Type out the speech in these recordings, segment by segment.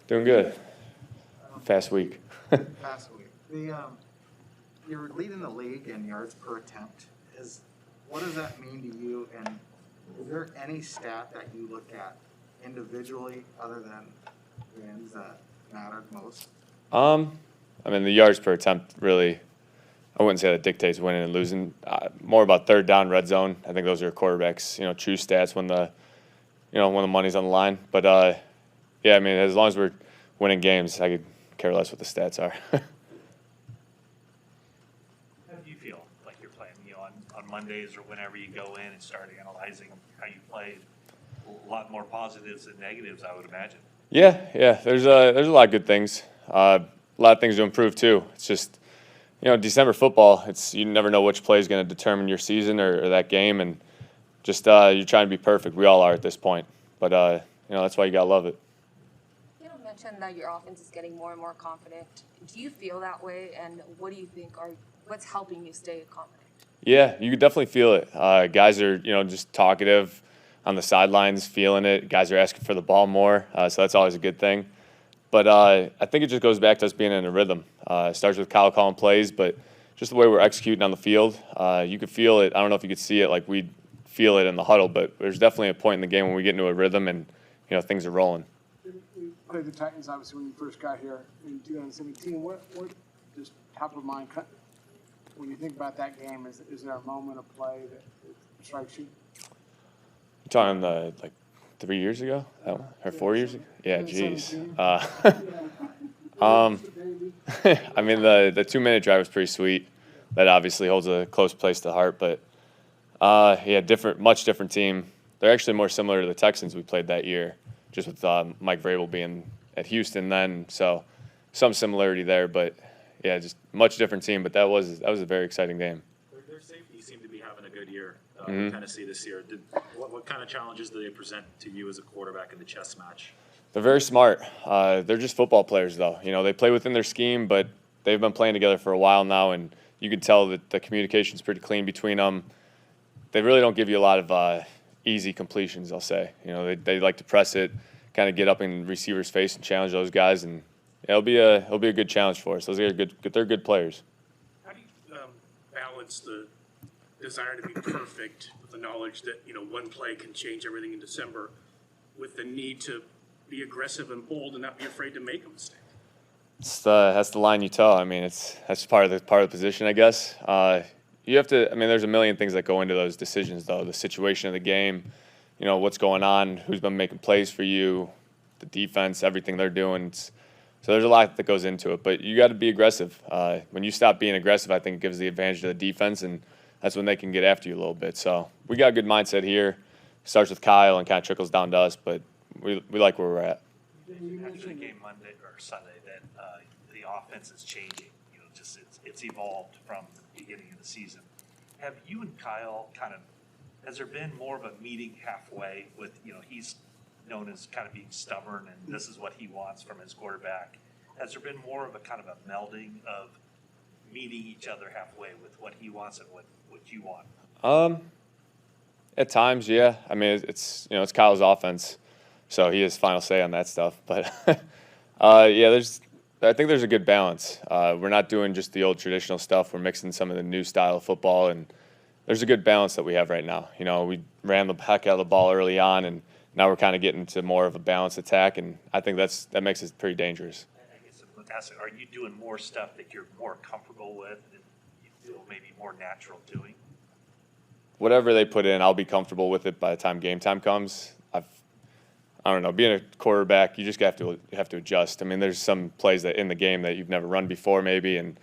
Doing good. Fast week. Past week. You're leading the league in yards per attempt. What does that mean to you? And is there any stat that you look at individually other than wins that mattered most? I mean, the yards per attempt really, I wouldn't say that dictates winning and losing. More about third down, red zone. I think those are quarterbacks, true stats when the money's on the line. But yeah, I mean, as long as we're winning games, I could care less what the stats are. How do you feel like you're playing? On Mondays or whenever you go in and start analyzing how you play, a lot more positives than negatives, I would imagine. Yeah. There's a lot of good things. A lot of things to improve too. It's just, December football. You never know which play is going to determine your season or that game, and just you're trying to be perfect. We all are at this point, but that's why you gotta love it. You mentioned that your offense is getting more and more confident. Do you feel that way, and what do you think what's helping you stay confident? Yeah, you could definitely feel it. Guys are just talkative on the sidelines, feeling it. Guys are asking for the ball more, so that's always a good thing. But I think it just goes back to us being in a rhythm. It starts with Kyle calling plays, but just the way we're executing on the field, you could feel it. I don't know if you could see it like we feel it in the huddle, but there's definitely a point in the game when we get into a rhythm and things are rolling. You played the Titans obviously when you first got here in 2017. What just top of mind when you think about that game? Is there a moment of play that strikes you? You're talking 3 years ago, or 4 years ago? Yeah, geez. I mean, the 2-minute drive was pretty sweet. That obviously holds a close place to the heart, but much different team. They're actually more similar to the Texans we played that year, just with Mike Vrabel being at Houston then. So some similarity there, but yeah, just much different team. But that was a very exciting game. Their safety seemed to be having a good year in Tennessee this year. What kind of challenges do they present to you as a quarterback in the chess match? They're very smart. They're just football players, though. They play within their scheme, but they've been playing together for a while now, and you can tell that the communication's pretty clean between them. They really don't give you a lot of easy completions, I'll say. They like to press it, kind of get up in receivers' face and challenge those guys, and it'll be a good challenge for us. They're good players. How do you balance the desire to be perfect with the knowledge that one play can change everything in December, with the need to be aggressive and bold and not be afraid to make a mistake? That's the line you tell. I mean, that's part of the position, I guess. You have to. I mean, there's a million things that go into those decisions, though. The situation of the game, what's going on, who's been making plays for you, the defense, everything they're doing. So there's a lot that goes into it. But you got to be aggressive. When you stop being aggressive, I think it gives the advantage to the defense, and that's when they can get after you a little bit. So we got a good mindset here. It starts with Kyle and kind of trickles down to us, but we like where we're at. After the game Monday or Sunday, that the offense is changing. It's evolved from the beginning of the season. Have you and Kyle has there been more of a meeting halfway with, he's known as kind of being stubborn and this is what he wants from his quarterback. Has there been more of a kind of a melding of meeting each other halfway with what he wants and what you want? At times, yeah. I mean, it's Kyle's offense, so he has final say on that stuff. But yeah, I think there's a good balance. We're not doing just the old traditional stuff. We're mixing some of the new style of football, and there's a good balance that we have right now. We ran the heck out of the ball early on, and now we're kind of getting to more of a balanced attack, and I think that makes it pretty dangerous. I guess are you doing more stuff that you're more comfortable with and you feel maybe more natural doing? Whatever they put in, I'll be comfortable with it by the time game time comes. I don't know. Being a quarterback, you just have to adjust. I mean, there's some plays that in the game that you've never run before, maybe, and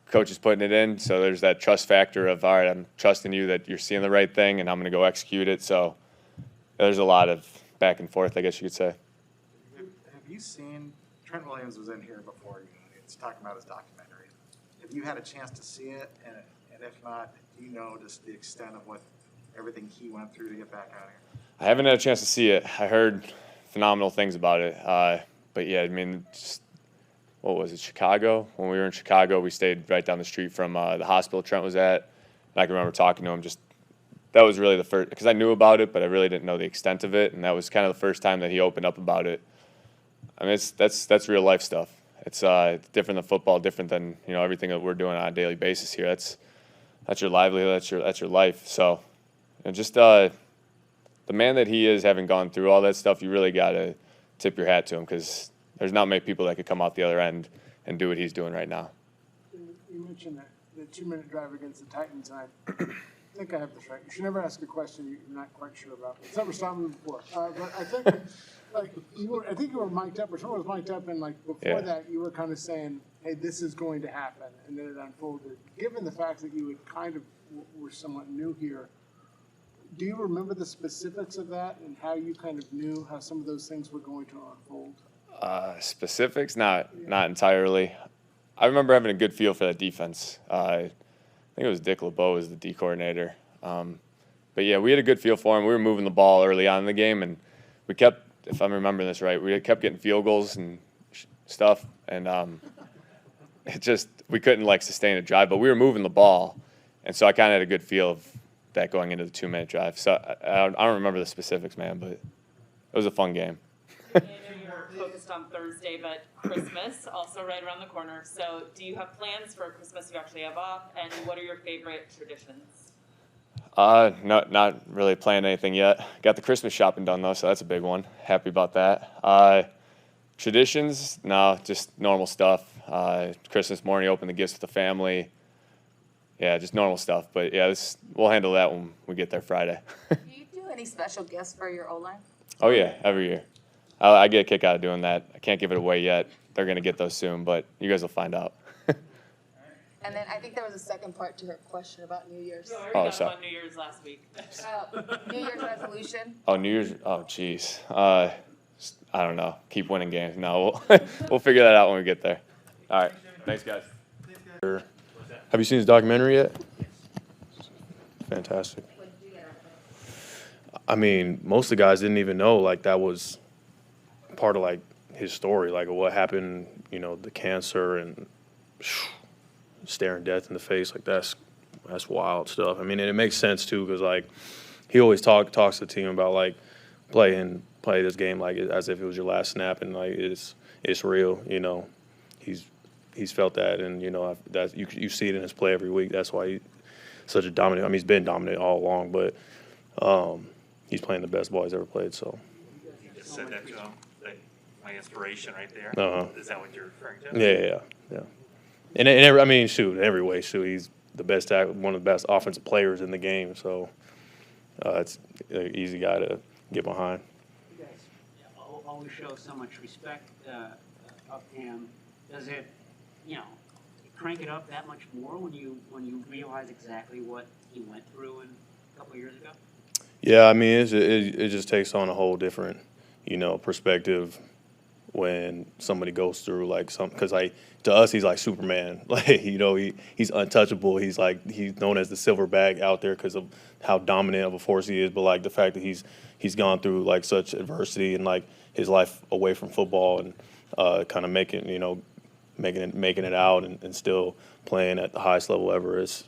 coach is putting it in. So there's that trust factor of, all right, I'm trusting you that you're seeing the right thing, and I'm going to go execute it. So there's a lot of back and forth, I guess you could say. Have you seen Trent Williams was in here before? It's talking about his documentary. Have you had a chance to see it? And if not, do you know just the extent of what everything he went through to get back out here? I haven't had a chance to see it. I heard phenomenal things about it. But yeah, I mean, what was it, Chicago? When we were in Chicago, we stayed right down the street from the hospital Trent was at. And I can remember talking to him. That was really the first, because I knew about it, but I really didn't know the extent of it. And that was kind of the first time that he opened up about it. I mean, that's real life stuff. It's different than football, different than everything that we're doing on a daily basis here. That's your livelihood, that's your life. So, just the man that he is, having gone through all that stuff, you really got to tip your hat to him, because there's not many people that could come out the other end and do what he's doing right now. You mentioned that the 2-minute drive against the Titans, and I think I have this right. You should never ask a question you're not quite sure about. It's never stopped me before. But I think, I think you were mic'd up, or someone was mic'd up, and before that, you were kind of saying, "Hey, this is going to happen," and then it unfolded. Given the fact that you were somewhat new here, do you remember the specifics of that and how you kind of knew how some of those things were going to unfold? Specifics, not entirely. I remember having a good feel for that defense. I think it was Dick LeBeau was the D coordinator. But yeah, we had a good feel for him. We were moving the ball early on in the game, and we kept, if I'm remembering this right, we kept getting field goals and stuff, and we couldn't sustain a drive, but we were moving the ball, and so I kind of had a good feel of that going into the 2-minute drive. So I don't remember the specifics, man, but it was a fun game. I know you're focused on Thursday, but Christmas also right around the corner. So do you have plans for Christmas you actually have off, and what are your favorite traditions? Not really planning anything yet. Got the Christmas shopping done though, so that's a big one. Happy about that. Traditions, no, just normal stuff. Christmas morning, open the gifts with the family. Yeah, just normal stuff. But yeah, we'll handle that when we get there Friday. Do you do any special gifts for your O-line? Oh yeah, every year. I get a kick out of doing that. I can't give it away yet. They're gonna get those soon, but you guys will find out. And then I think there was a second part to her question about New Year's. So I Oh, already got sorry. on New Year's last week. New Year's resolution. Oh, New Year's. Oh, jeez. I don't know. Keep winning games. No, we'll figure that out when we get there. All right. Thanks, guys. Have you seen his documentary yet? Fantastic. I mean, most of the guys didn't even know that was part of his story, what happened, the cancer and staring death in the face. That's wild stuff. I mean, and it makes sense too, because he always talks to the team about play this game as if it was your last snap, and it's real. He's felt that, and that you see it in his play every week. That's why he's such a dominant. I mean, he's been dominant all along, but he's playing the best ball he's ever played. So You just said that to him, my inspiration right there. Uh-huh. Is that what you're referring to? yeah. And I mean, in every way, he's the best one of the best offensive players in the game. So it's an easy guy to get behind. You guys always show so much respect of him. Does it, crank it up that much more when you realize exactly what he went through a couple of years ago? Yeah, I mean, it just takes on a whole different, perspective when somebody goes through because to us he's like Superman. He's untouchable. He's known as the silverback out there because of how dominant of a force he is. But the fact that he's gone through such adversity and his life away from football and kind of making it out and still playing at the highest level ever is,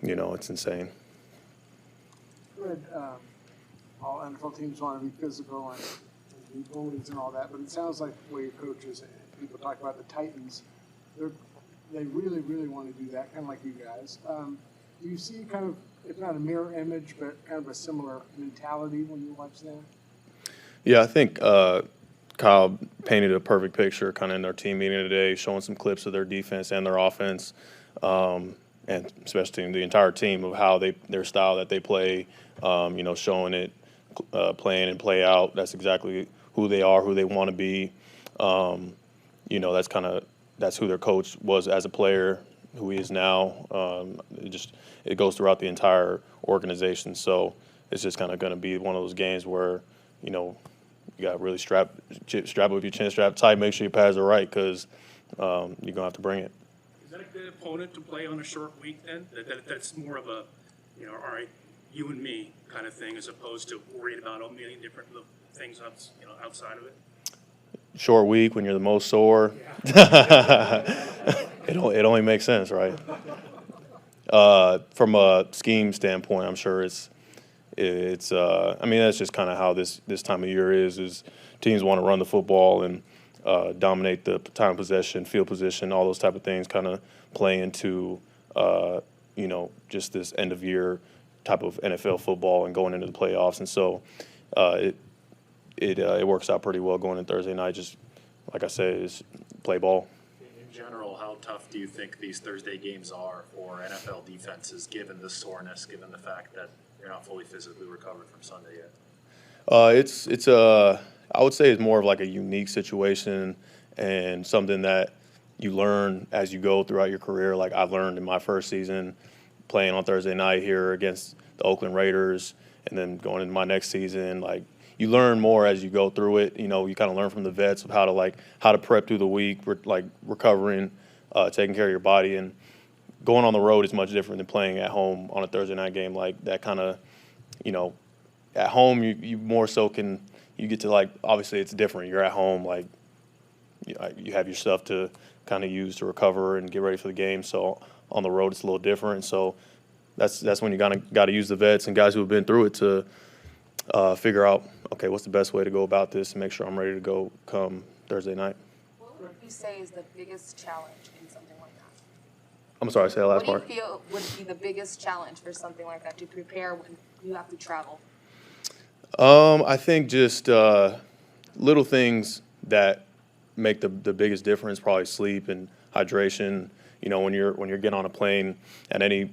it's insane. Good. All NFL teams want to be physical and be bullies and all that, but it sounds like the way your coaches and people talk about the Titans, they really, really want to do that, kind of like you guys. Do you see kind of, if not a mirror image, but kind of a similar mentality when you watch them? Yeah, I think Kyle painted a perfect picture kind of in our team meeting today, showing some clips of their defense and their offense, and especially the entire team of how their style that they play, showing it, playing and play out. That's exactly who they are, who they want to be. That's who their coach was as a player, who he is now. It goes throughout the entire organization. So it's just kind of going to be one of those games where, you got to really strap up your chin, strap tight, make sure your pads are right, because you're going to have to bring it. Is that a good opponent to play on a short week then? That's more of a, all right, you and me kind of thing, as opposed to worried about a million different little things outside of it? Short week when you're the most sore, it only makes sense, right? From a scheme standpoint, I'm sure it's it's I mean, that's just kind of how this time of year is teams want to run the football and dominate the time of possession, field position, all those type of things kind of play into just this end of year type of NFL football and going into the playoffs. And so it works out pretty well going in Thursday night. Just like I said, is play ball. In general, how tough do you think these Thursday games are for NFL defenses, given the soreness, given the fact that you're not fully physically recovered from Sunday yet? I would say it's more of like a unique situation and something that you learn as you go throughout your career. Like I learned in my first season playing on Thursday night here against the Oakland Raiders, and then going into my next season, like you learn more as you go through it. You kind of learn from the vets of how to prep through the week, recovering, taking care of your body, and going on the road is much different than playing at home on a Thursday night game. Like that kind of, at home you more so you get to obviously it's different. You're at home, you have your stuff to kind of use to recover and get ready for the game. So on the road it's a little different. So that's when you got to use the vets and guys who have been through it to figure out, okay, what's the best way to go about this and make sure I'm ready to go come Thursday night. What would you say is the biggest challenge in something like that? I'm sorry, say the last part. What do you feel would be the biggest challenge for something like that to prepare when you have to travel? I think just little things that make the biggest difference, probably sleep and hydration. When you're getting on a plane at any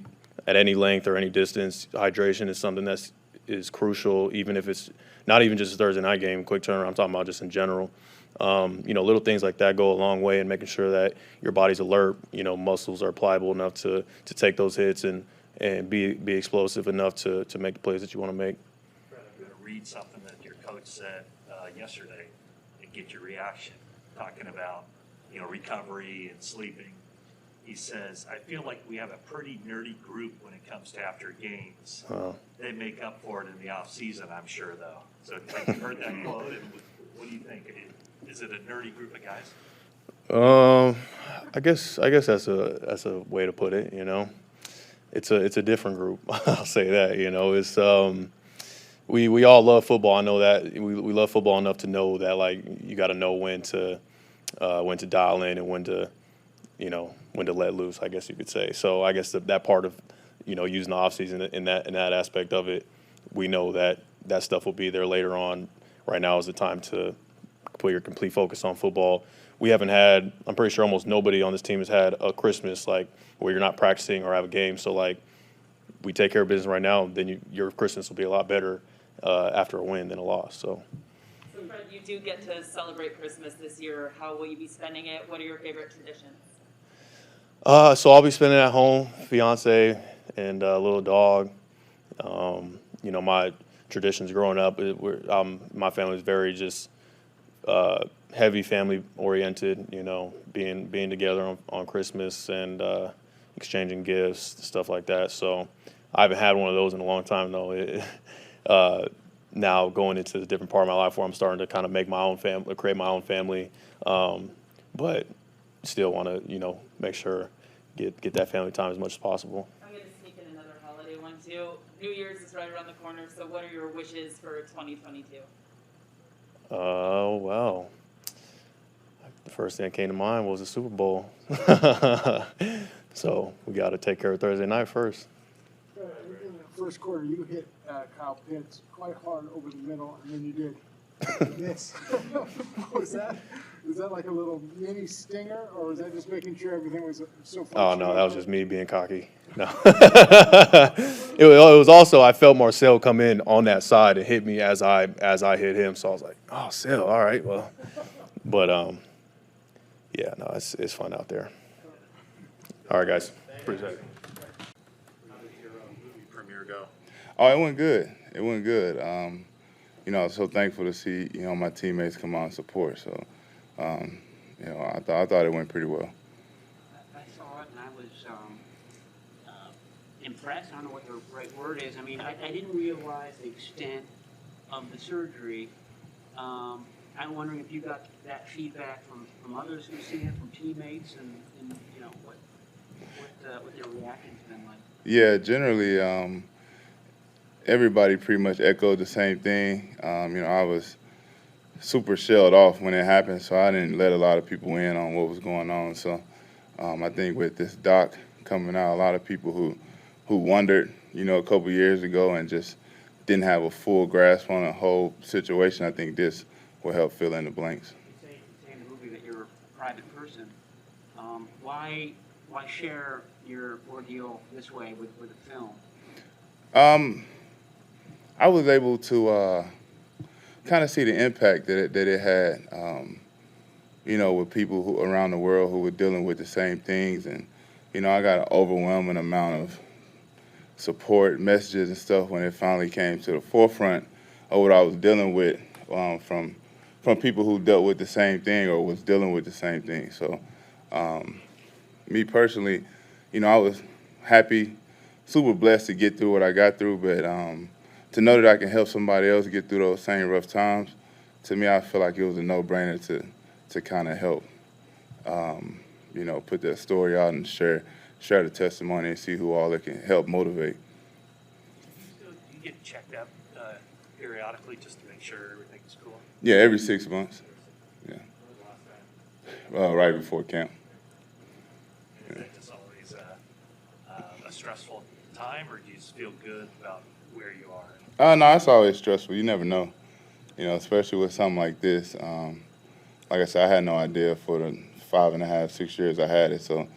length or any distance, hydration is something is crucial, even if it's not even just a Thursday night game, quick turnaround. I'm talking about just in general. Little things like that go a long way in making sure that your body's alert. Muscles are pliable enough to take those hits and be explosive enough to make the plays that you want to make. I'm going to read something that your coach said yesterday and get your reaction, talking about recovery and sleeping. He says, I feel like we have a pretty nerdy group when it comes to after games. They make up for it in the off season, I'm sure, though. So have you heard that quote? And what do you think? Is it a nerdy group of guys? I guess that's a way to put it. It's a different group. I'll say that. It's we all love football. I know that we love football enough to know that you got to know when to dial in and when to let loose, I guess you could say. So I guess that part of, using the offseason in that aspect of it, we know that stuff will be there later on. Right now is the time to put your complete focus on football. We haven't had, I'm pretty sure almost nobody on this team has had a Christmas where you're not practicing or have a game. So we take care of business right now, then your Christmas will be a lot better after a win than a loss. So Fred, you do get to celebrate Christmas this year. How will you be spending it? What are your favorite traditions? So I'll be spending it at home, fiance and a little dog. My traditions growing up, my family is very just heavy family oriented. Being together on Christmas and exchanging gifts, stuff like that. So I haven't had one of those in a long time though. Now going into the different part of my life where I'm starting to kind of make my own family, create my own family, but still want to, make sure get that family time as much as possible. I'm going to sneak in another holiday one too. New Year's is right around the corner, so what are your wishes for 2022? Well, the first thing that came to mind was the Super Bowl. So we got to take care of Thursday night first. In the first quarter, you hit Kyle Pitts quite hard over the middle, and then you did this. What was that? Was that like a little mini stinger, or was that just making sure everything was so Oh, no, that was just me being cocky. No. It was also, I felt Marcel come in on that side and hit me as I hit him, so I was like, oh, Sil, all right, well. But, yeah, no, it's fun out there. All right, guys. Appreciate it. How did your movie premiere go? Oh, it went good. It went good. I was so thankful to see, my teammates come out and support. So, I thought it went pretty well. I saw it and I was impressed. I don't know what the right word is. I mean, I didn't realize the extent of the surgery. I'm wondering if you got that feedback from others who've seen it, from teammates, and what their reaction's been like. Yeah, generally, everybody pretty much echoed the same thing. I was super shelled off when it happened, so I didn't let a lot of people in on what was going on. So I think with this doc coming out, a lot of people who wondered, a couple years ago and just didn't have a full grasp on the whole situation, I think this will help fill in the blanks. You say in the movie that you're a private person. Why share your ordeal this way with a film? I was able to kind of see the impact that it had, with people who around the world who were dealing with the same things. And, I got an overwhelming amount of support messages and stuff when it finally came to the forefront of what I was dealing with from people who dealt with the same thing or was dealing with the same thing. So me personally, I was happy, super blessed to get through what I got through, but to know that I can help somebody else get through those same rough times, to me, I feel like it was a no-brainer to kind of help, put that story out and share the testimony and see who all it can help motivate. So you get checked out periodically just to make sure everything's cool? Yeah, every 6 months. Yeah. Right before camp. Is that just always a stressful time, or do you just feel good about where you are? No, it's always stressful. You never know, especially with something like this. Like I said, I had no idea for the 5.5, 6 years I had it. So,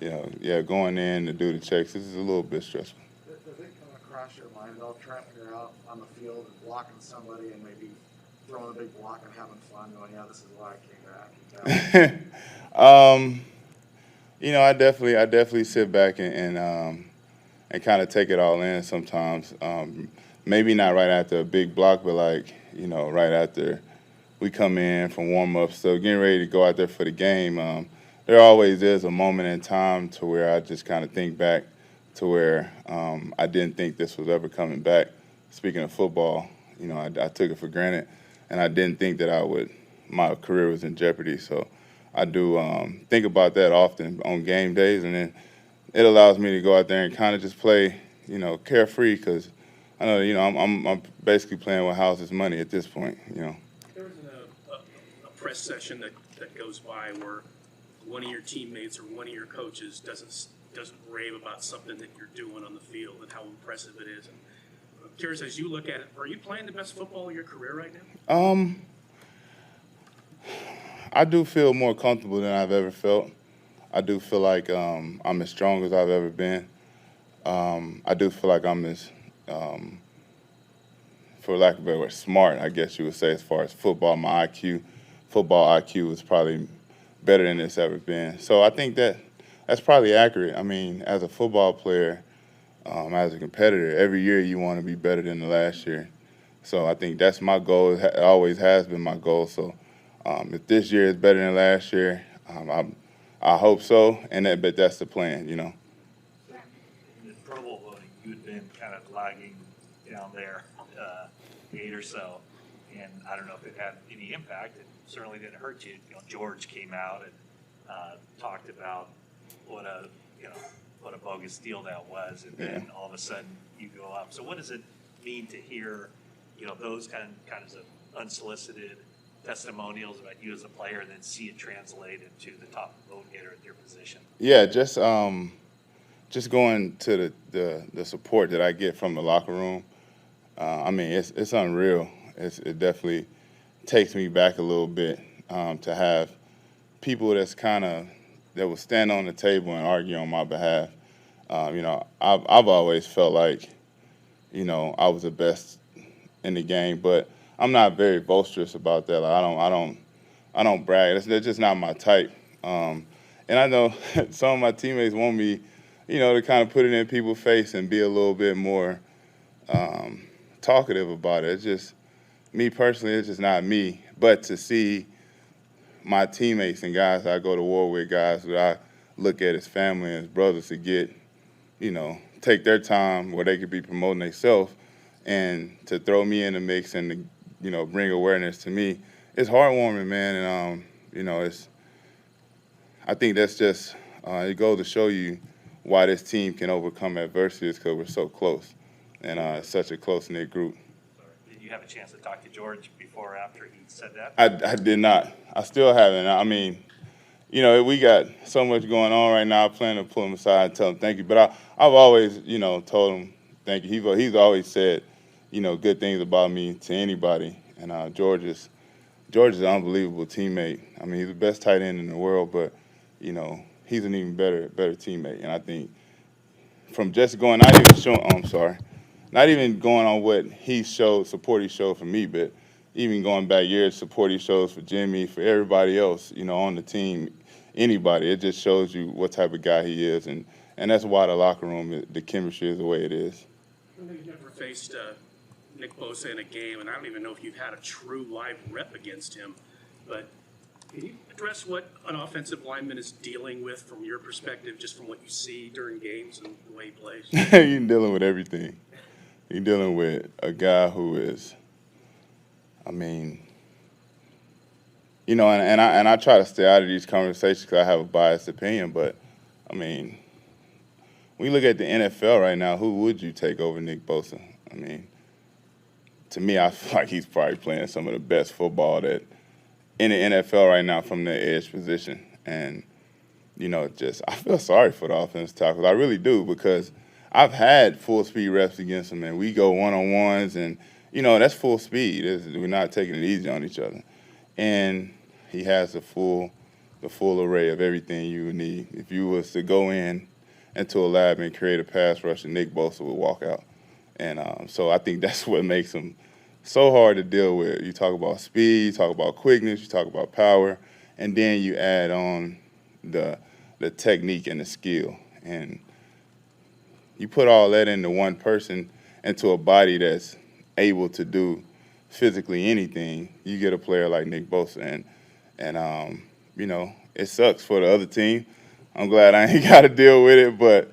going in to do the checks, this is a little bit stressful. Does it come across your mind, though, Trent, when you're out on the field and blocking somebody and maybe throwing a big block and having fun, going, yeah, this is why I came back? I definitely sit back and kind of take it all in sometimes. Maybe not right after a big block, but right after we come in from warm-ups, so getting ready to go out there for the game. There always is a moment in time to where I just kind of think back to where I didn't think this was ever coming back. Speaking of football, I took it for granted, and I didn't think that my career was in jeopardy. So I do think about that often on game days, and then it allows me to go out there and kind of just play, carefree, because I know, I'm basically playing with house's money at this point, There was a press session that goes by where one of your teammates or one of your coaches doesn't rave about something that you're doing on the field and how impressive it is. And I'm curious, as you look at it, are you playing the best football of your career right now? I do feel more comfortable than I've ever felt. I do feel like I'm as strong as I've ever been. I do feel like I'm as, for lack of a better word, smart, I guess you would say, as far as football. My football IQ is probably better than it's ever been. So I think that's probably accurate. I mean, as a football player, as a competitor, every year you want to be better than the last year. So I think that's my goal. It always has been my goal. So if this year is better than last year, I hope so. But that's the plan, In the Pro Bowl voting, you had been kind of lagging down there, 8 or so, and I don't know if it had any impact. It certainly didn't hurt you. George came out and talked about what a bogus deal that was, and then all of a sudden you go up. So what does it mean to hear, those kinds of unsolicited testimonials about you as a player, and then see it translate into the top vote getter at your position? Yeah, just going to the support that I get from the locker room. I mean, it's unreal. It definitely takes me back a little bit to have people that will stand on the table and argue on my behalf. I've always felt like, I was the best in the game, but I'm not very boisterous about that. Like, I don't brag. That's just not my type. And I know some of my teammates want me, to kind of put it in people's face and be a little bit more talkative about it. It's just me personally. It's just not me. But to see my teammates and guys I go to war with, guys that I look at as family and as brothers, to get, take their time where they could be promoting themselves, and to throw me in the mix and to, bring awareness to me, it's heartwarming, man. And I think that's just it goes to show you why this team can overcome adversity, is because we're so close. and it's such a close-knit group. Did you have a chance to talk to George before or after he said that? I did not. I still haven't. I mean, you know, we got so much going on right now. I plan to pull him aside and tell him thank you. But I've always, you know, told him thank you. He's always said, you know, good things about me to anybody. And George is an unbelievable teammate. I mean, he's the best tight end in the world, but, you know, he's an even better teammate. And I think from just going, not even going on what he showed, support he showed for me, but even going back years, support he shows for Jimmy, for everybody else, you know, on the team, anybody. It just shows you what type of guy he is, and that's why the locker room, the chemistry is the way it is. I know you've never faced Nick Bosa in a game, and I don't even know if you've had a true live rep against him, but can you address what an offensive lineman is dealing with from your perspective, just from what you see during games and the way he plays? You're dealing with everything. You're dealing with a guy who is, I mean, you know, and I try to stay out of these conversations because I have a biased opinion, but, I mean, when you look at the NFL right now, who would you take over Nick Bosa? I mean, to me, I feel like he's probably playing some of the best football that in the NFL right now from the edge position. And, you know, I feel sorry for the offensive tackles. I really do, because I've had full speed reps against him, and we go one-on-ones, and, you know, that's full speed. We're not taking it easy on each other. And he has the full array of everything you would need. If you was to go into a lab and create a pass rush, and Nick Bosa would walk out. And so I think that's what makes him so hard to deal with. You talk about speed, you talk about quickness, you talk about power, and then you add on the technique and the skill. And you put all that into one person, into a body that's able to do physically anything, you get a player like Nick Bosa. And you know, it sucks for the other team. I'm glad I ain't got to deal with it, but,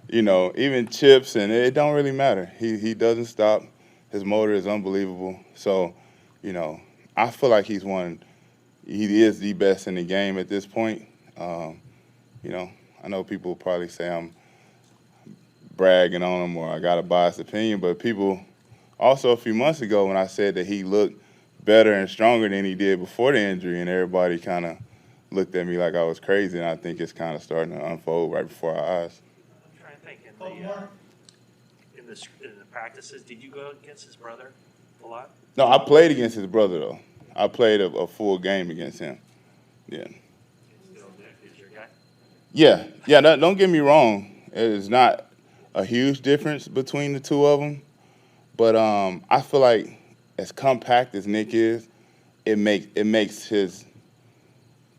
you know, even chips, and it don't really matter. He doesn't stop. His motor is unbelievable. So, you know, I feel like he is the best in the game at this point. You know, I know people probably say I'm bragging on him or I got a biased opinion, but people also a few months ago when I said that he looked better and stronger than he did before the injury, and everybody kind of looked at me like I was crazy, and I think it's kind of starting to unfold right before our eyes. I'm trying to think, in the practices, did you go against his brother a lot? No, I played against his brother, though. I played a full game against him. Yeah. Still Nick is your guy? Yeah, don't get me wrong. It's not a huge difference between the two of them, but I feel like as compact as Nick is, it makes his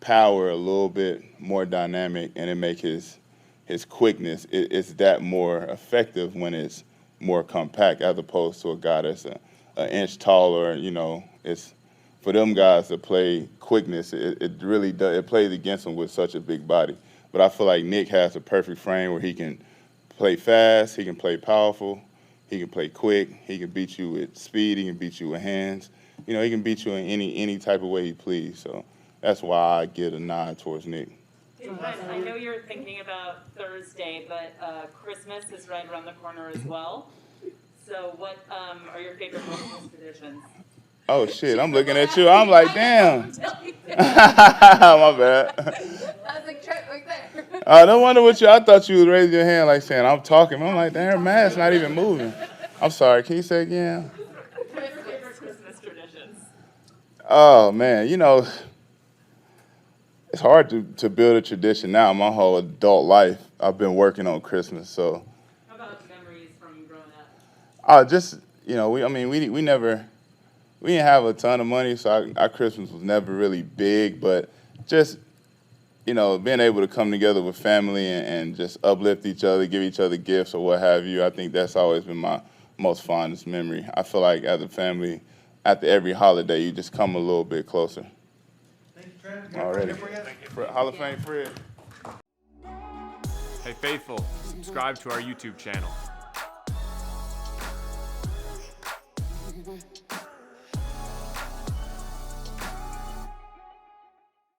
power a little bit more dynamic, and it makes his quickness, it's that more effective when it's more compact as opposed to a guy that's an inch taller. You know, it's for them guys to play quickness, it really does. It plays against them with such a big body. But I feel like Nick has a perfect frame where he can play fast, he can play powerful, he can play quick, he can beat you with speed, he can beat you with hands. You know, he can beat you in any type of way he please. So that's why I get a nod towards Nick. Hey, Fred, I know you're thinking about Thursday, but Christmas is right around the corner as well. So what are your favorite Christmas traditions? Oh, shit, I'm looking at you. I'm like, damn. My bad. I was like, Trent, right there. No wonder I thought you was raising your hand like saying, I'm talking. I'm like, damn, her mask's not even moving. I'm sorry, can you say again? What are your favorite Christmas traditions? Oh, man, you know, it's hard to build a tradition now. My whole adult life, I've been working on Christmas, so. How about memories from growing up? Just, you know, we didn't have a ton of money, so our Christmas was never really big, but just, you know, being able to come together with family and just uplift each other, give each other gifts or what have you, I think that's always been my most fondest memory. I feel like as a family, after every holiday, you just come a little bit closer. Thank you, Trent. Already. Thank you. Hall of Fame Fred. Hey, Faithful, subscribe to our YouTube channel.